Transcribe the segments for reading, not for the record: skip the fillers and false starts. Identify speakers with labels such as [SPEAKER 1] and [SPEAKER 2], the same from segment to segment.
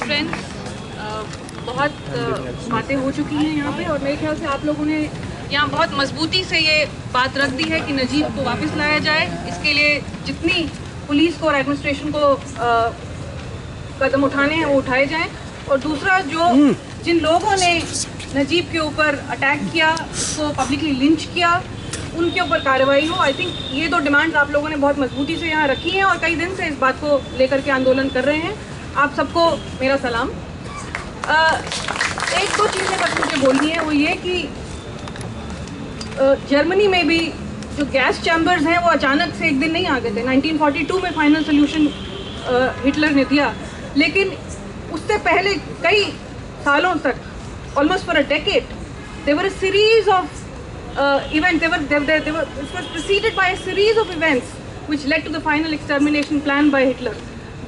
[SPEAKER 1] Friends, बहुत बातें हो चुकी हैं यहाँ पे और मेरे ख्याल से आप लोगों ने यहाँ बहुत मजबूती से ये बात रख दी है कि नजीब को वापस लाया जाए। इसके लिए जितनी पुलिस को और एडमिनिस्ट्रेशन को कदम उठाने हैं वो उठाए जाएं। और दूसरा, जो जिन लोगों ने नजीब के ऊपर अटैक किया, उसको पब्लिकली लिंच किया, उनके ऊपर कार्रवाई हो। आई थिंक ये दो डिमांड्स आप लोगों ने बहुत मजबूती से यहाँ रखी हैं और कई दिन से इस बात को लेकर के आंदोलन कर रहे हैं। आप सबको मेरा सलाम। एक दो चीज़ें बस मुझे बोलनी है, वो ये कि जर्मनी में भी जो गैस चैम्बर्स हैं वो अचानक से एक दिन नहीं आ गए थे। 1942 में फाइनल सोल्यूशन हिटलर ने दिया, लेकिन उससे पहले कई सालों तक, almost for a decade, there were a series of events. It was preceded by a series of events which led to the final extermination plan by Hitler.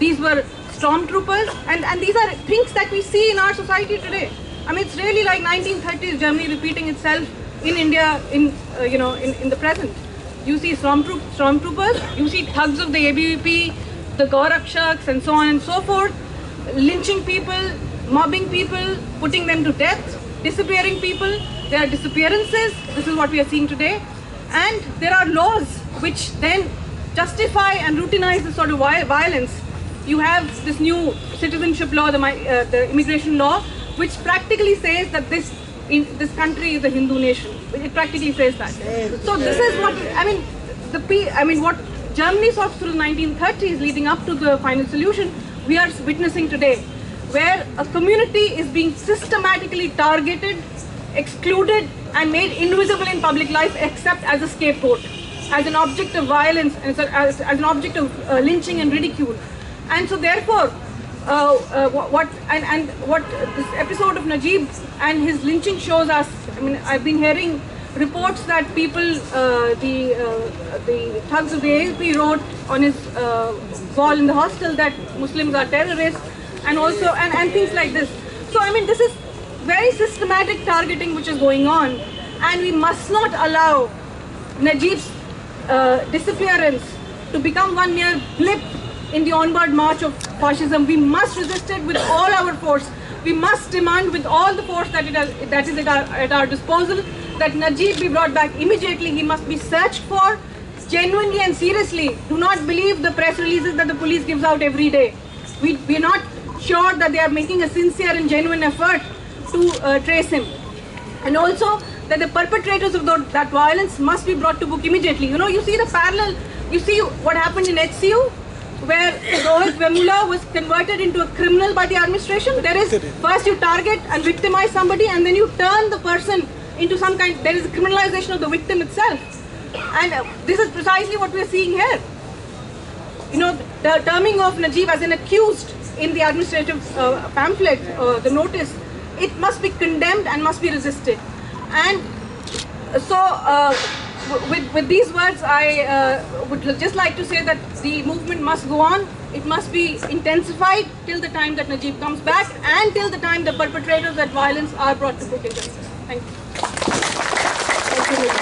[SPEAKER 1] These were stormtroopers, and these are things that we see in our society today. I mean, it's really like 1930s Germany repeating itself in India, in the present. You see stormtroopers, you see thugs of the ABVP, the Gorakshaks, and so on and so forth, lynching people, mobbing people, putting them to death, disappearing people. There are disappearances. This is what we are seeing today, and there are laws which then justify and routinize this sort of violence. You have this new citizenship law, the immigration law, which practically says that this country is a Hindu nation. It practically says that. So this is what what Germany saw through the 1930s, leading up to the final solution, we are witnessing today, where a community is being systematically targeted, excluded, and made invisible in public life, except as a scapegoat, as an object of violence, as an object of lynching and ridicule. And so therefore, what this episode of Najib and his lynching shows us, I mean, I've been hearing reports that people, the thugs of the AFP wrote on his wall in the hostel that Muslims are terrorists, and also and things like this. So I mean, this is very systematic targeting which is going on, and we must not allow Najib's disappearance to become one mere blip in the onward march of fascism. We must resist it with all our force. We must demand with all the force that is at our disposal that Najib be brought back immediately. He must be searched for genuinely and seriously. Do not believe the press releases that the police gives out every day. We are not sure that they are making a sincere and genuine effort to trace him, and also that the perpetrators of that violence must be brought to book immediately. You see the parallel. You see what happened in HCU, where Rohit Vemula was converted into a criminal by the administration. There is first you target and victimize somebody, and then you turn the person into some kind. There is a criminalization of the victim itself, and this is precisely what we are seeing here. The terming of Najib as an accused in the administrative pamphlet, the notice, it must be condemned and must be resisted. And so with these words, I would just like to say that the movement must go on. It must be intensified till the time that Najib comes back, and till the time the perpetrators of that violence are brought to book and justice. Thank you.